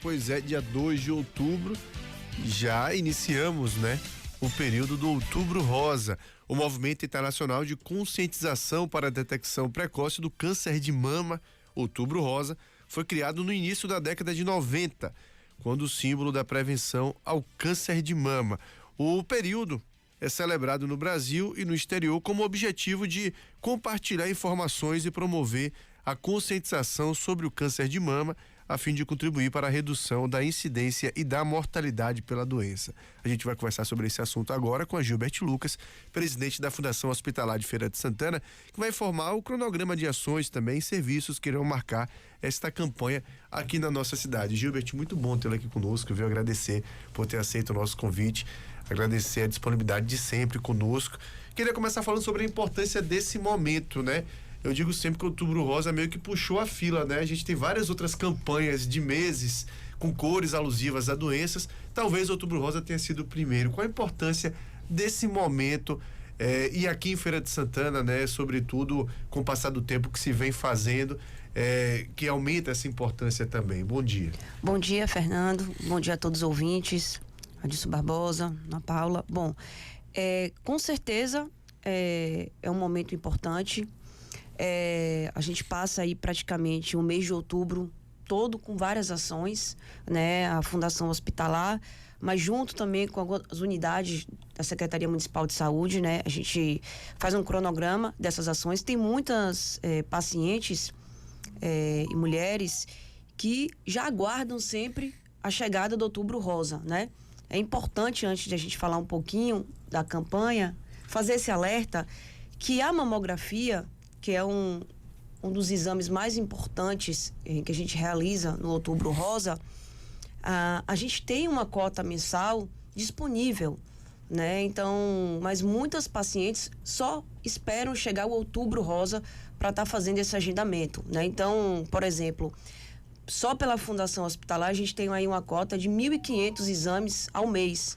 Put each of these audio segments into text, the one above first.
Pois é, dia 2 de outubro, já iniciamos, né? O período do Outubro Rosa, o movimento internacional de conscientização para a detecção precoce do câncer de mama. Outubro Rosa foi criado no início da década de 90, quando o símbolo da prevenção ao câncer de mama. O período é celebrado no Brasil e no exterior como objetivo de compartilhar informações e promover a conscientização sobre o câncer de mama, a fim de contribuir para a redução da incidência e da mortalidade pela doença. A gente vai conversar sobre esse assunto agora com a Gilberte Lucas, presidente da Fundação Hospitalar de Feira de Santana, que vai informar o cronograma de ações também e serviços que irão marcar esta campanha aqui na nossa cidade. Gilberte, muito bom tê-la aqui conosco, eu agradecer por ter aceito o nosso convite, agradecer a disponibilidade de sempre conosco. Queria começar falando sobre a importância desse momento, né? Eu digo sempre que o Outubro Rosa meio que puxou a fila, né? A gente tem várias outras campanhas de meses com cores alusivas a doenças. Talvez o Outubro Rosa tenha sido o primeiro. Qual a importância desse momento? E aqui em Feira de Santana, né? Sobretudo com o passar do tempo que se vem fazendo, que aumenta essa importância também. Bom dia. Bom dia, Fernando. Bom dia a todos os ouvintes. Adilson Barbosa, Ana Paula. Bom, com certeza é um momento importante. A gente passa aí praticamente o mês de outubro todo com várias ações, né? A Fundação Hospitalar, mas junto também com as unidades da Secretaria Municipal de Saúde, né? A gente faz um cronograma dessas ações. Tem muitas pacientes e mulheres que já aguardam sempre a chegada do Outubro Rosa, né? É importante, antes de a gente falar um pouquinho da campanha, fazer esse alerta que a mamografia, que é um dos exames mais importantes que a gente realiza no Outubro Rosa, a gente tem uma cota mensal disponível, né? Então, mas muitas pacientes só esperam chegar o Outubro Rosa para estar fazendo esse agendamento, né? Então, por exemplo, só pela Fundação Hospitalar a gente tem aí uma cota de 1.500 exames ao mês.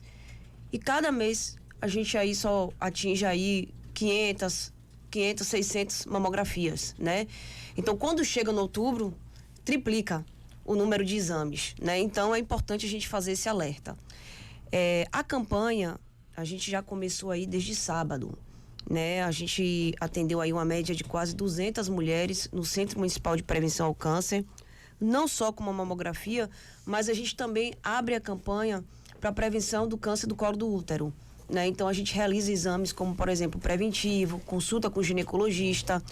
E cada mês a gente aí só atinge aí 500, 600 mamografias, né? Então, quando chega no outubro, triplica o número de exames, né? Então, é importante a gente fazer esse alerta. A campanha, a gente já começou aí desde sábado, né? A gente atendeu aí uma média de quase 200 mulheres no Centro Municipal de Prevenção ao Câncer, não só com uma mamografia, mas a gente também abre a campanha para prevenção do câncer do colo do útero, né? Então a gente realiza exames como, por exemplo, preventivo, consulta com o ginecologista.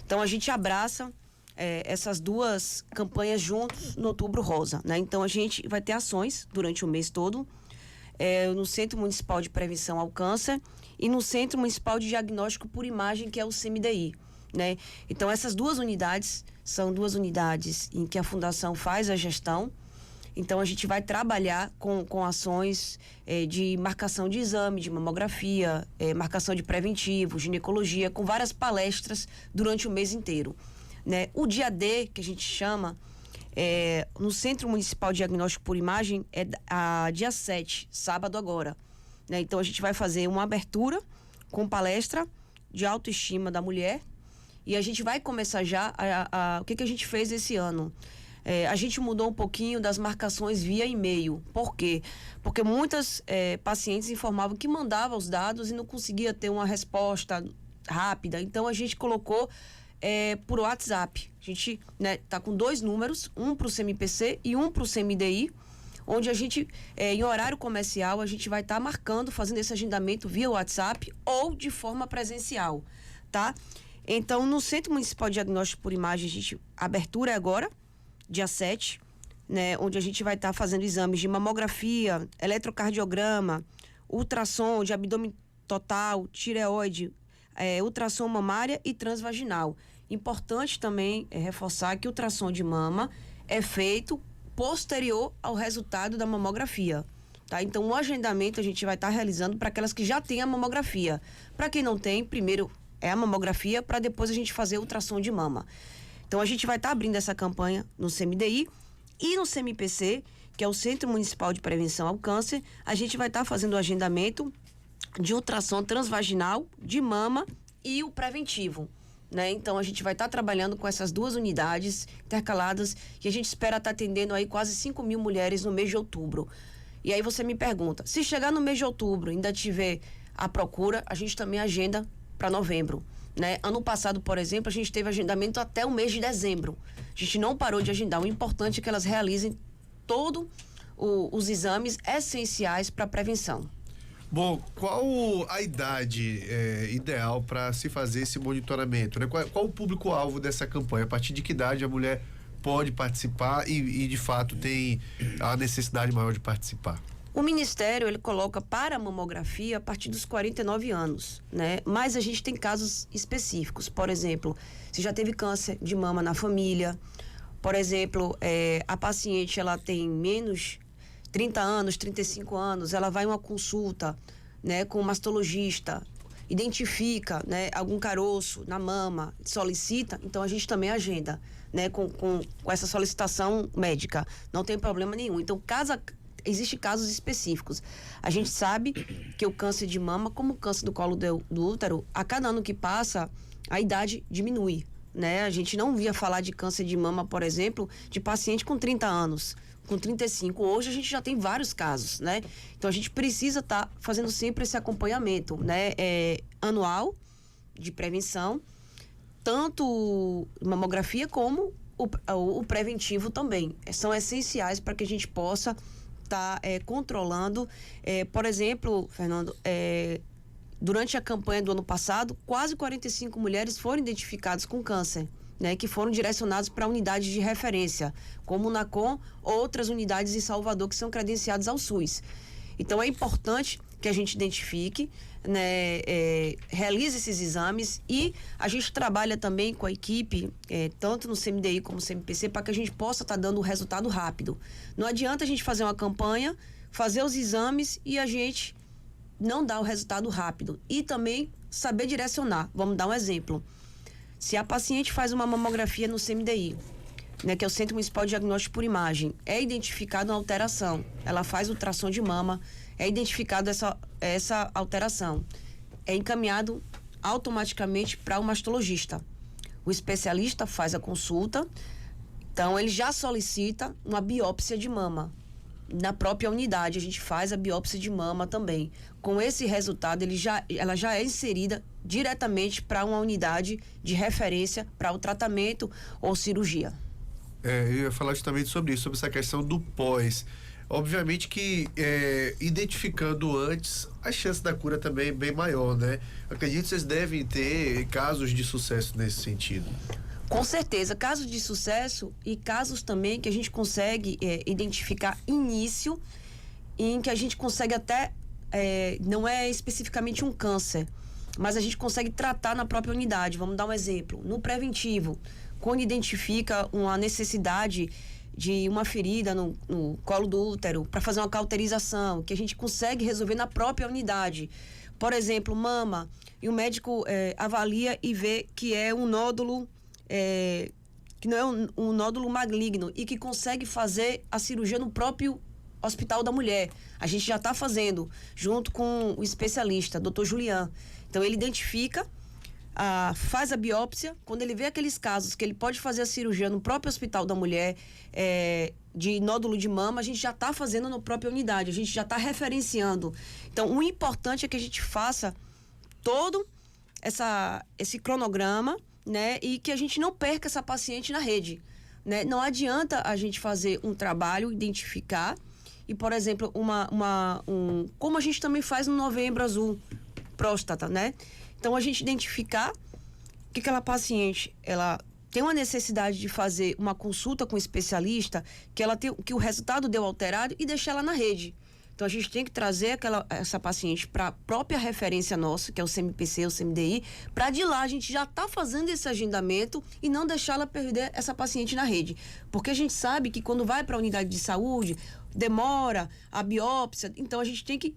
Então a gente abraça essas duas campanhas juntos no Outubro Rosa, né? Então a gente vai ter ações durante o mês todo no Centro Municipal de Prevenção ao Câncer e no Centro Municipal de Diagnóstico por Imagem, que é o CMDI, né? Então essas duas unidades são duas unidades em que a Fundação faz a gestão. Então a gente vai trabalhar com ações de marcação de exame, de mamografia, marcação de preventivo, ginecologia, com várias palestras durante o mês inteiro, né? O dia D, que a gente chama, no Centro Municipal de Diagnóstico por Imagem, dia 7, sábado agora, né? Então a gente vai fazer uma abertura com palestra de autoestima da mulher e a gente vai começar já o que a gente fez esse ano. A gente mudou um pouquinho das marcações via e-mail. Por quê? Porque muitas pacientes informavam que mandavam os dados e não conseguia ter uma resposta rápida. Então, a gente colocou por WhatsApp. A gente tá com 2 números, um para o CMPC e um para o CMDI, onde a gente, em horário comercial, a gente vai estar marcando, fazendo esse agendamento via WhatsApp ou de forma presencial, tá? Então, no Centro Municipal de Diagnóstico por Imagem, a abertura é agora, dia 7, né, onde a gente vai estar fazendo exames de mamografia, eletrocardiograma, ultrassom de abdômen total, tireoide, ultrassom mamária e transvaginal. Importante também reforçar que o ultrassom de mama é feito posterior ao resultado da mamografia, tá? Então, o agendamento a gente vai estar realizando para aquelas que já têm a mamografia. Para quem não tem, primeiro é a mamografia, para depois a gente fazer o ultrassom de mama. Então, a gente vai estar abrindo essa campanha no CMDI e no CMPC, que é o Centro Municipal de Prevenção ao Câncer. A gente vai estar fazendo o agendamento de ultrassom transvaginal, de mama e o preventivo, né? Então a gente vai estar trabalhando com essas 2 unidades intercaladas e a gente espera estar atendendo aí quase 5.000 mulheres no mês de outubro. E aí você me pergunta, se chegar no mês de outubro ainda tiver a procura, a gente também agenda para novembro, né? Ano passado, por exemplo, a gente teve agendamento até o mês de dezembro. A gente não parou de agendar. O importante é que elas realizem todos os exames essenciais para a prevenção. Bom, qual a idade ideal para se fazer esse monitoramento, né? Qual o público-alvo dessa campanha? A partir de que idade a mulher pode participar e de fato tem a necessidade maior de participar? O Ministério, ele coloca para a mamografia a partir dos 49 anos, né? Mas a gente tem casos específicos. Por exemplo, se já teve câncer de mama na família, por exemplo, a paciente, ela tem menos 30 anos, 35 anos, ela vai em uma consulta, né, com um mastologista, identifica, né, algum caroço na mama, solicita, então a gente também agenda, né, com essa solicitação médica. Não tem problema nenhum. Então, existem casos específicos. A gente sabe que o câncer de mama, como o câncer do colo do útero, a cada ano que passa, a idade diminui, né? A gente não via falar de câncer de mama, por exemplo, de paciente com 30 anos, com 35. Hoje a gente já tem vários casos, né? Então a gente precisa estar fazendo sempre esse acompanhamento, né? Anual, de prevenção, tanto mamografia como o preventivo também. São essenciais para que a gente possa estar controlando. Por exemplo, Fernando, durante a campanha do ano passado, quase 45 mulheres foram identificadas com câncer, né, que foram direcionados para unidades de referência, como o NACOM, outras unidades em Salvador que são credenciadas ao SUS. Então é importante que a gente identifique, né, realize esses exames e a gente trabalha também com a equipe, tanto no CMDI como no CMPC, para que a gente possa estar dando o resultado rápido. Não adianta a gente fazer uma campanha, fazer os exames e a gente não dar o resultado rápido. E também saber direcionar. Vamos dar um exemplo. Se a paciente faz uma mamografia no CMDI, né, que é o Centro Municipal de Diagnóstico por Imagem, é identificada uma alteração. Ela faz ultrassom de mama, é identificada essa alteração. É encaminhado automaticamente para o mastologista. O especialista faz a consulta, então ele já solicita uma biópsia de mama. Na própria unidade, a gente faz a biópsia de mama também. Com esse resultado, ela já é inserida diretamente para uma unidade de referência para o tratamento ou cirurgia. Eu ia falar justamente sobre isso, sobre essa questão do pós. Obviamente que identificando antes, a chance da cura também é bem maior, né? Acredito que vocês devem ter casos de sucesso nesse sentido. Com certeza, casos de sucesso e casos também que a gente consegue identificar início, em que a gente consegue até, não é especificamente um câncer, mas a gente consegue tratar na própria unidade. Vamos dar um exemplo. No preventivo, quando identifica uma necessidade de uma ferida no colo do útero, para fazer uma cauterização, que a gente consegue resolver na própria unidade. Por exemplo, mama, e o médico avalia e vê que é um nódulo, que não é um nódulo maligno e que consegue fazer a cirurgia no próprio Hospital da Mulher. A gente já está fazendo, junto com o especialista, Dr. Julian. Então, ele identifica, faz a biópsia. Quando ele vê aqueles casos que ele pode fazer a cirurgia no próprio Hospital da Mulher, de nódulo de mama, a gente já está fazendo na própria unidade, a gente já está referenciando. Então, o importante é que a gente faça todo esse cronograma, né, e que a gente não perca essa paciente na rede, né? Não adianta a gente fazer um trabalho, identificar e, por exemplo, como a gente também faz no Novembro Azul, próstata, né? Então, a gente identificar que aquela paciente, ela tem uma necessidade de fazer uma consulta com o especialista, que o resultado deu alterado e deixar ela na rede. Então, a gente tem que trazer essa paciente para a própria referência nossa, que é o CMPC, o CMDI, para de lá a gente já está fazendo esse agendamento e não deixar ela perder essa paciente na rede. Porque a gente sabe que quando vai para a unidade de saúde, demora a biópsia, então a gente tem que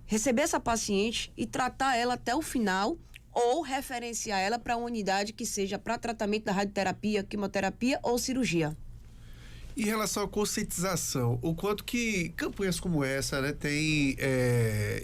receber essa paciente e tratar ela até o final ou referenciar ela para uma unidade que seja para tratamento da radioterapia, quimioterapia ou cirurgia. Em relação à conscientização, o quanto que campanhas como essa, né, tem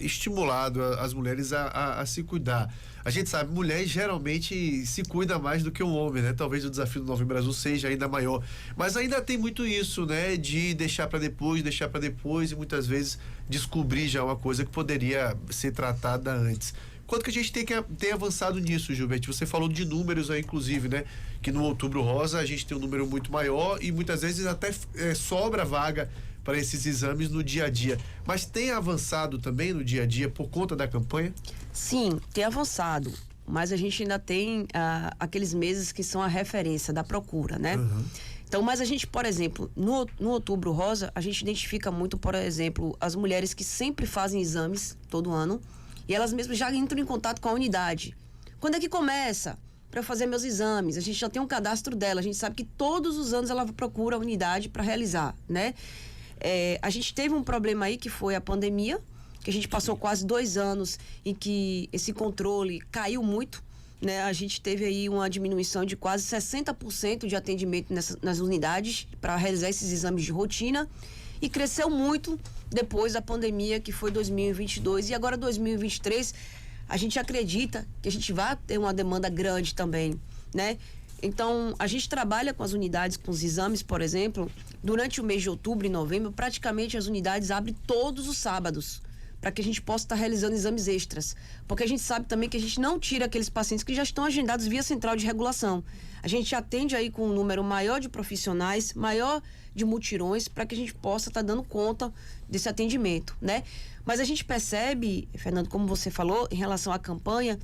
estimulado as mulheres a se cuidar. A gente sabe, mulher geralmente se cuida mais do que um homem, né? Talvez o desafio do Novembro Azul seja ainda maior, mas ainda tem muito isso, né, de deixar para depois e muitas vezes descobrir já uma coisa que poderia ser tratada antes. Quanto que a gente tem avançado nisso, Gilberto? Você falou de números aí, inclusive, né? Que no Outubro Rosa a gente tem um número muito maior e muitas vezes até sobra vaga para esses exames no dia a dia. Mas tem avançado também no dia a dia por conta da campanha? Sim, tem avançado, mas a gente ainda tem aqueles meses que são a referência da procura, né? Uhum. Então, mas a gente, por exemplo, no Outubro Rosa, a gente identifica muito, por exemplo, as mulheres que sempre fazem exames todo ano e elas mesmas já entram em contato com a unidade. Quando é que começa? Para fazer meus exames. A gente já tem um cadastro dela, a gente sabe que todos os anos ela procura a unidade para realizar, né? A gente teve um problema aí que foi a pandemia, que a gente passou quase 2 anos em que esse controle caiu muito, né? A gente teve aí uma diminuição de quase 60% de atendimento nas unidades para realizar esses exames de rotina e cresceu muito depois da pandemia, que foi 2022, e agora 2023 a gente acredita que a gente vai ter uma demanda grande também, né? Então, a gente trabalha com as unidades, com os exames, por exemplo, durante o mês de outubro e novembro, praticamente as unidades abrem todos os sábados, para que a gente possa estar realizando exames extras. Porque a gente sabe também que a gente não tira aqueles pacientes que já estão agendados via central de regulação. A gente atende aí com um número maior de profissionais, maior de mutirões, para que a gente possa estar dando conta desse atendimento, né? Mas a gente percebe, Fernando, como você falou, em relação à campanha,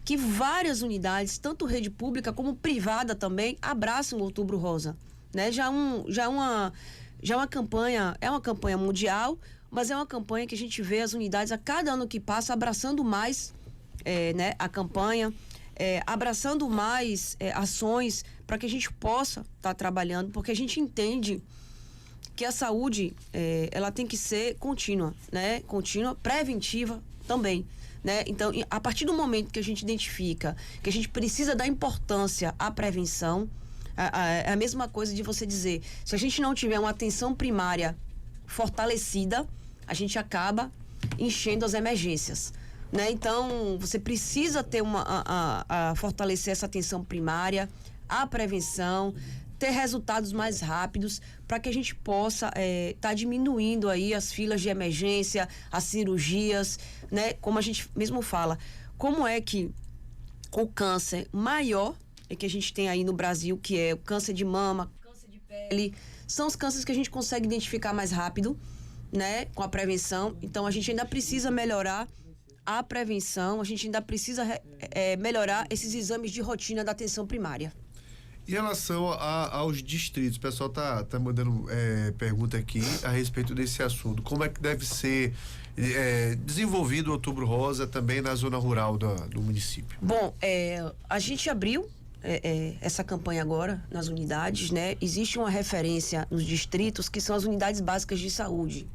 que várias unidades, tanto rede pública como privada também, abraçam o Outubro Rosa, né? Já é uma campanha mundial, mas é uma campanha que a gente vê as unidades a cada ano que passa abraçando mais né, a campanha, abraçando mais ações para que a gente possa estar trabalhando, porque a gente entende que a saúde ela tem que ser contínua, né? Contínua, preventiva também, né? Então, a partir do momento que a gente identifica que a gente precisa dar importância à prevenção, é a mesma coisa de você dizer, se a gente não tiver uma atenção primária fortalecida, a gente acaba enchendo as emergências, né? Então, você precisa ter fortalecer essa atenção primária, a prevenção, ter resultados mais rápidos para que a gente possa tá diminuindo aí as filas de emergência, as cirurgias, né? Como a gente mesmo fala, como é que o câncer maior que a gente tem aí no Brasil, que é o câncer de mama, câncer de pele, são os cânceres que a gente consegue identificar mais rápido, né? Com a prevenção. Então, a gente ainda precisa melhorar a prevenção, a gente ainda precisa melhorar esses exames de rotina da atenção primária. Em relação aos distritos, o pessoal tá mandando pergunta aqui a respeito desse assunto. Como é que deve ser desenvolvido o Outubro Rosa também na zona rural do município? Bom, a gente abriu essa campanha agora nas unidades, né? Existe uma referência nos distritos que são as unidades básicas de saúde.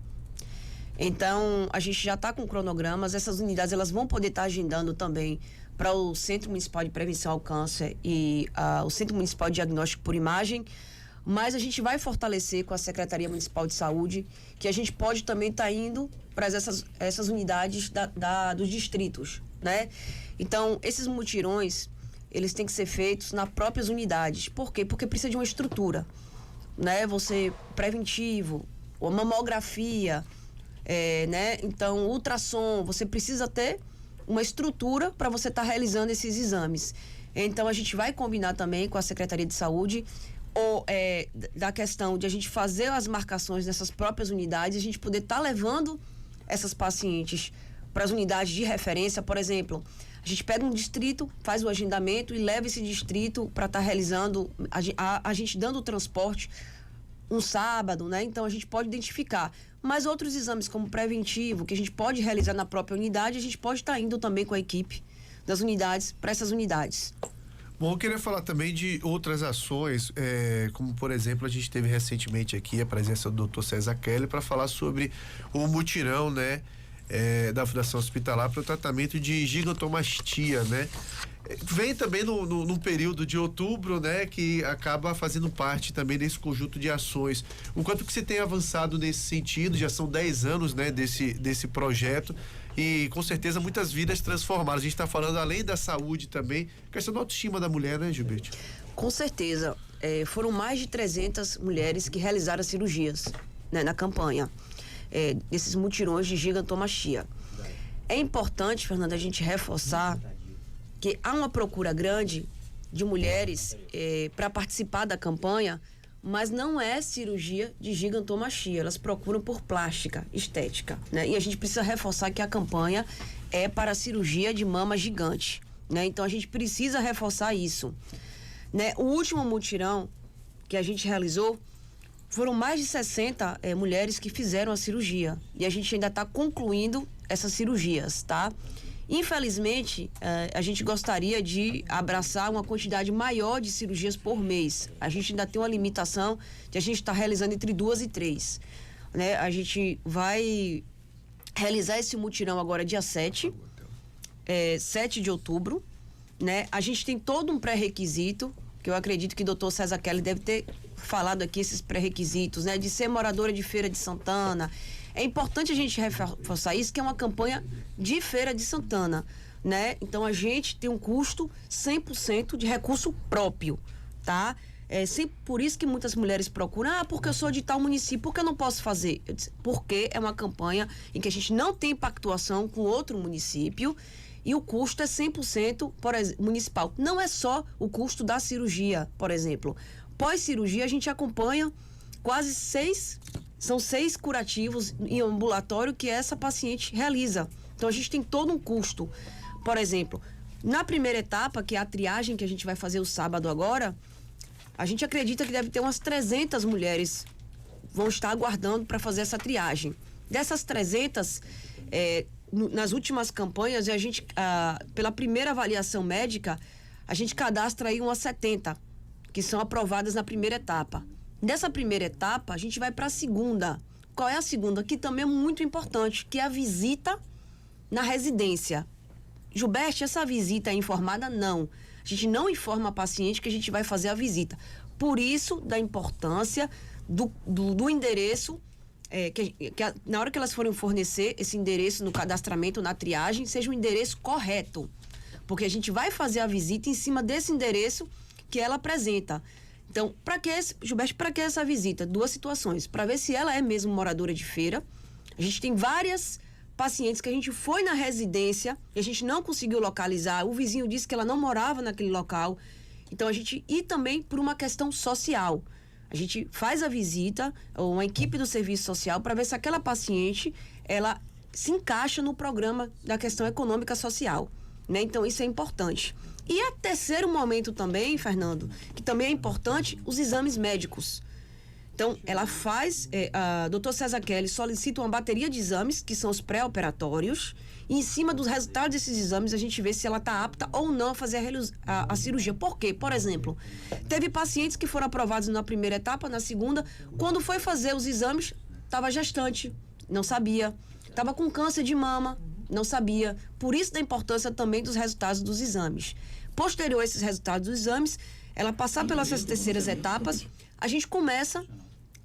Então, a gente já está com cronogramas, essas unidades elas vão poder estar agendando também para o Centro Municipal de Prevenção ao Câncer e o Centro Municipal de Diagnóstico por Imagem, mas a gente vai fortalecer com a Secretaria Municipal de Saúde, que a gente pode também estar indo para essas unidades dos distritos, né? Então, esses mutirões, eles têm que ser feitos nas próprias unidades. Por quê? Porque precisa de uma estrutura, né? Você, preventivo, a mamografia, né? Então, ultrassom, você precisa ter uma estrutura para você estar realizando esses exames. Então, a gente vai combinar também com a Secretaria de Saúde da questão de a gente fazer as marcações nessas próprias unidades e a gente poder estar levando essas pacientes para as unidades de referência. Por exemplo, a gente pega um distrito, faz o agendamento e leva esse distrito para estar realizando, a gente dando o transporte um sábado, né? Então, a gente pode identificar. Mas outros exames, como preventivo, que a gente pode realizar na própria unidade, a gente pode estar indo também com a equipe das unidades para essas unidades. Bom, eu queria falar também de outras ações, como, por exemplo, a gente teve recentemente aqui a presença do Dr. César Kelly para falar sobre o mutirão, né? Da Fundação Hospitalar para o tratamento de gigantomastia, né? Vem também no período de outubro, né, que acaba fazendo parte também desse conjunto de ações. O quanto que você tem avançado nesse sentido? Já são 10 anos, né, desse projeto, e com certeza muitas vidas transformadas. A gente está falando além da saúde também, questão da autoestima da mulher, né, Gilberto? Com certeza. Foram mais de 300 mulheres que realizaram cirurgias, né, na campanha, desses mutirões de gigantomastia. É importante, Fernanda, a gente reforçar que há uma procura grande de mulheres para participar da campanha, mas não é cirurgia de gigantomastia. Elas procuram por plástica, estética, né? E a gente precisa reforçar que a campanha é para a cirurgia de mama gigante, né? Então a gente precisa reforçar isso, né? O último mutirão que a gente realizou foram mais de 60 mulheres que fizeram a cirurgia, e a gente ainda está concluindo essas cirurgias, tá? Infelizmente, a gente gostaria de abraçar uma quantidade maior de cirurgias por mês. A gente ainda tem uma limitação de a gente estar realizando entre 2 e 3. Né? A gente vai realizar esse mutirão agora dia 7 de outubro. Né? A gente tem todo um pré-requisito, que eu acredito que o doutor César Kelly deve ter falado aqui, esses pré-requisitos, né? De ser moradora de Feira de Santana. É importante a gente reforçar isso, que é uma campanha de Feira de Santana, né? Então a gente tem um custo 100% de recurso próprio, tá? Por isso que muitas mulheres procuram, porque eu sou de tal município, por que eu não posso fazer? Eu disse, porque é uma campanha em que a gente não tem pactuação com outro município e o custo é 100% municipal. Não é só o custo da cirurgia, por exemplo. Pós-cirurgia a gente acompanha são 6 curativos em ambulatório que essa paciente realiza. Então, a gente tem todo um custo. Por exemplo, na primeira etapa, que é a triagem que a gente vai fazer o sábado agora, a gente acredita que deve ter umas 300 mulheres vão estar aguardando para fazer essa triagem. Dessas 300, nas últimas campanhas, a gente, pela primeira avaliação médica, a gente cadastra aí umas 70, que são aprovadas na primeira etapa. Dessa primeira etapa, a gente vai para a segunda. Qual é a segunda? Que também é muito importante, que é a visita na residência. Gilberto, essa visita é informada? Não. A gente não informa a paciente que a gente vai fazer a visita. Por isso, da importância do endereço, na hora que elas forem fornecer esse endereço no cadastramento, na triagem, seja o endereço correto. Porque a gente vai fazer a visita em cima desse endereço que ela apresenta. Então, Gilberto, para que essa visita? 2 situações. Para ver se ela é mesmo moradora de feira. A gente tem várias pacientes que a gente foi na residência e a gente não conseguiu localizar. O vizinho disse que ela não morava naquele local. Então, e também por uma questão social. A gente faz a visita, uma equipe do serviço social, para ver se aquela paciente, ela se encaixa no programa da questão econômica social. Né? Então, isso é importante. E a terceiro momento também, Fernando, que também é importante, os exames médicos. Então, ela faz, a doutor César Kelly solicita uma bateria de exames, que são os pré-operatórios, e em cima dos resultados desses exames, a gente vê se ela está apta ou não a fazer a cirurgia. Por quê? Por exemplo, teve pacientes que foram aprovados na primeira etapa, na segunda, quando foi fazer os exames, estava gestante, não sabia, estava com câncer de mama, não sabia. Por isso da importância também dos resultados dos exames. Posterior a esses resultados dos exames, ela passar pelas terceiras etapas, a gente começa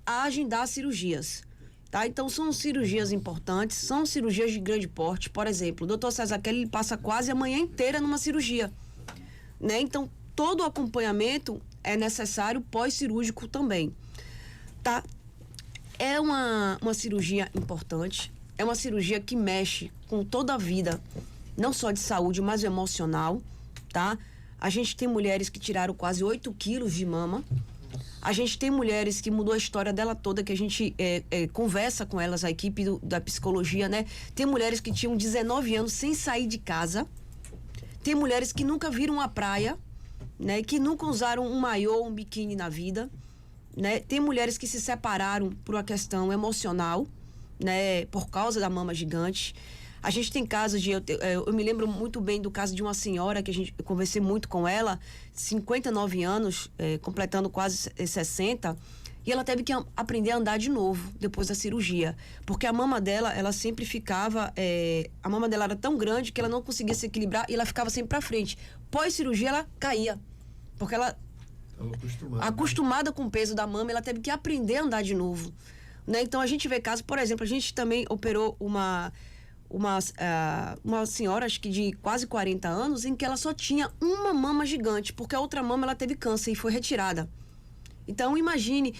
a agendar cirurgias. Tá? Então, são cirurgias importantes, são cirurgias de grande porte. Por exemplo, o doutor César Kelly ele passa quase a manhã inteira numa cirurgia. Né? Então, todo o acompanhamento é necessário pós-cirúrgico também. Tá? É uma cirurgia importante, é uma cirurgia que mexe com toda a vida, não só de saúde, mas emocional, tá? A gente tem mulheres que tiraram quase 8 quilos de mama. A gente tem mulheres que mudou a história dela toda, que a gente conversa com elas, a equipe da psicologia, né? Tem mulheres que tinham 19 anos sem sair de casa. Tem mulheres que nunca viram a praia, né? Que nunca usaram um maiô, um biquíni na vida, né? Tem mulheres que se separaram por uma questão emocional, né, por causa da mama gigante. A gente tem casos eu me lembro muito bem do caso de uma senhora que eu conversei muito com ela, 59 anos, completando quase 60, E ela teve que aprender a andar de novo depois da cirurgia. Porque a mama dela, ela sempre ficava... a mama dela era tão grande que ela não conseguia se equilibrar e ela ficava sempre pra frente. Pós-cirurgia, ela caía. Porque ela... acostumada com o peso da mama, ela teve que aprender a andar de novo. Né? Então, a gente vê casos... Por exemplo, a gente também operou uma senhora, acho que de quase 40 anos, em que ela só tinha uma mama gigante, porque a outra mama ela teve câncer e foi retirada. Então, imagine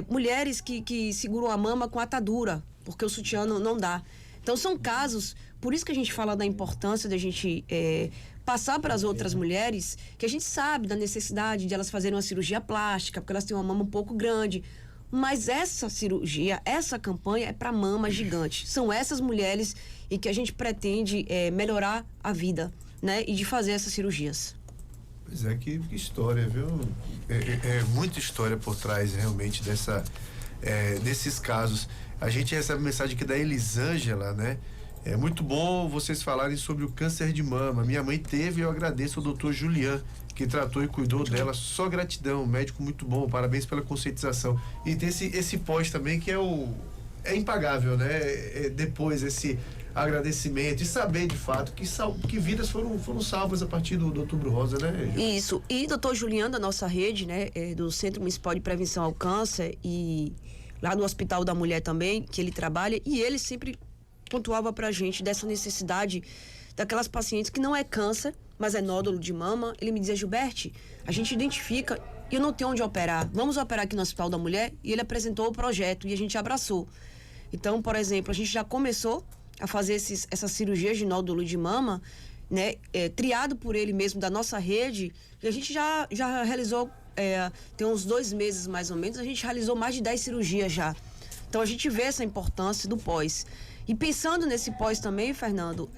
mulheres que seguram a mama com atadura, porque o sutiã não dá. Então, são casos, por isso que a gente fala da importância da gente passar para as outras mulheres, que a gente sabe da necessidade de elas fazerem uma cirurgia plástica, porque elas têm uma mama um pouco grande. Mas essa cirurgia, essa campanha é para mama gigante. São essas mulheres em que a gente pretende melhorar a vida, né? E de fazer essas cirurgias. Pois é, que história, viu? É muita história por trás, realmente, desses casos. A gente recebe mensagem aqui da Elisângela, né? É muito bom vocês falarem sobre o câncer de mama. Minha mãe teve e eu agradeço ao doutor Julian, que tratou e cuidou dela. Só gratidão, médico muito bom, parabéns pela conscientização. E tem esse pós também que é impagável, né? Depois esse agradecimento e saber de fato que vidas foram salvas a partir do Outubro Rosa, né? Isso. E doutor Julian, da nossa rede, né? Do Centro Municipal de Prevenção ao Câncer e lá no Hospital da Mulher também, que ele trabalha, e ele sempre pontuava pra gente dessa necessidade daquelas pacientes que não é câncer, mas é nódulo de mama. Ele me dizia: Gilberte, a gente identifica e eu não tenho onde operar. Vamos operar aqui no Hospital da Mulher? E ele apresentou o projeto e a gente abraçou. Então, por exemplo, a gente já começou a fazer essas cirurgias de nódulo de mama, né? Triado por ele mesmo da nossa rede, e a gente já realizou, tem uns 2 meses mais ou menos, a gente realizou mais de 10 cirurgias já. Então, a gente vê essa importância do pós. E pensando nesse pós também, Fernando,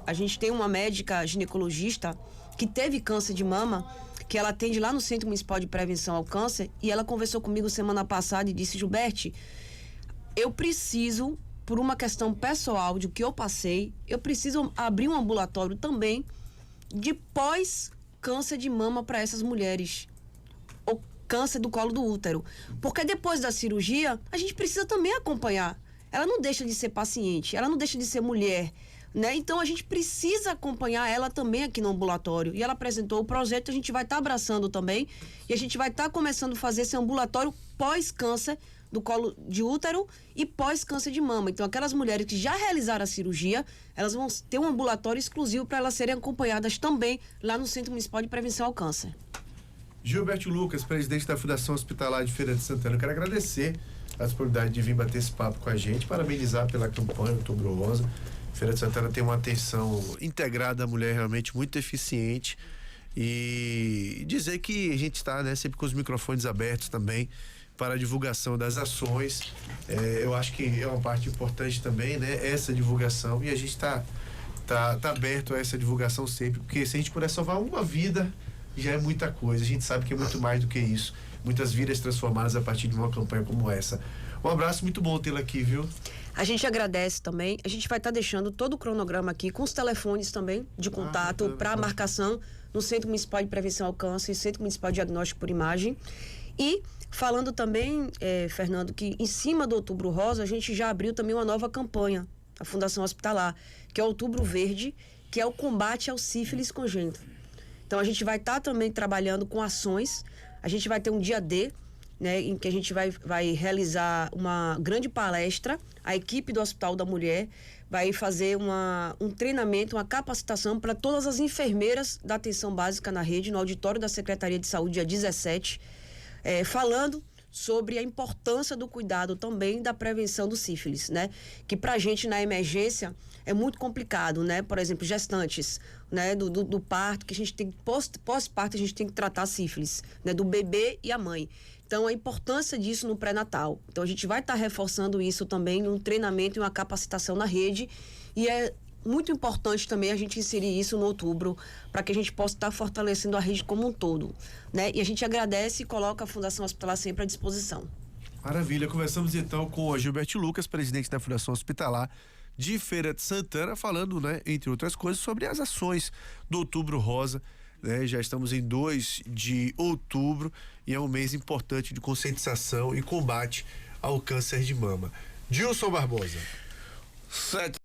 a gente tem uma médica ginecologista que teve câncer de mama, que ela atende lá no Centro Municipal de Prevenção ao Câncer, e ela conversou comigo semana passada e disse: Gilberte, eu preciso, por uma questão pessoal de que eu passei, eu preciso abrir um ambulatório também de pós-câncer de mama para essas mulheres, ou câncer do colo do útero. Porque depois da cirurgia, a gente precisa também acompanhar. Ela não deixa de ser paciente, ela não deixa de ser mulher, né? Então, a gente precisa acompanhar ela também aqui no ambulatório. E ela apresentou o projeto, a gente vai estar abraçando também, e a gente vai estar começando a fazer esse ambulatório pós-câncer do colo de útero e pós-câncer de mama. Então, aquelas mulheres que já realizaram a cirurgia, elas vão ter um ambulatório exclusivo para elas serem acompanhadas também lá no Centro Municipal de Prevenção ao Câncer. Gilberto Lucas, presidente da Fundação Hospitalar de Feira de Santana, eu quero agradecer a disponibilidade de vir bater esse papo com a gente, parabenizar pela campanha Outubro Rosa. Feira de Santana tem uma atenção integrada à mulher realmente muito eficiente, e dizer que a gente está, né, sempre com os microfones abertos também para a divulgação das ações. Eu acho que é uma parte importante também, né, essa divulgação, e a gente tá aberto a essa divulgação sempre, porque se a gente puder salvar uma vida, já é muita coisa. A gente sabe que é muito mais do que isso. Muitas vidas transformadas a partir de uma campanha como essa. Um abraço, muito bom tê-la aqui, viu? A gente agradece também. A gente vai estar deixando todo o cronograma aqui, com os telefones também de contato para marcação no Centro Municipal de Prevenção ao Câncer e Centro Municipal de Diagnóstico por Imagem. E falando também, Fernando, que em cima do Outubro Rosa, a gente já abriu também uma nova campanha, a Fundação Hospitalar, que é o Outubro Verde, que é o combate ao sífilis congênito. Então, a gente vai estar também trabalhando com ações. A gente vai ter um dia D, né, em que a gente vai realizar uma grande palestra. A equipe do Hospital da Mulher vai fazer um treinamento, uma capacitação para todas as enfermeiras da atenção básica na rede, no auditório da Secretaria de Saúde, dia 17, falando sobre a importância do cuidado também da prevenção do sífilis, né? Que pra gente na emergência é muito complicado, né? Por exemplo, gestantes, né? Do parto, que a gente tem, pós-parto a gente tem que tratar a sífilis, né? Do bebê e a mãe. Então, a importância disso no pré-natal. Então, a gente vai estar reforçando isso também num treinamento e uma capacitação na rede, e é muito importante também a gente inserir isso no outubro, para que a gente possa estar fortalecendo a rede como um todo, né? E a gente agradece e coloca a Fundação Hospitalar sempre à disposição. Maravilha, conversamos então com o Gilberto Lucas, presidente da Fundação Hospitalar de Feira de Santana, falando, né, entre outras coisas, sobre as ações do Outubro Rosa né? Já estamos em 2 de outubro e é um mês importante de conscientização e combate ao câncer de mama. Dilson Barbosa. 7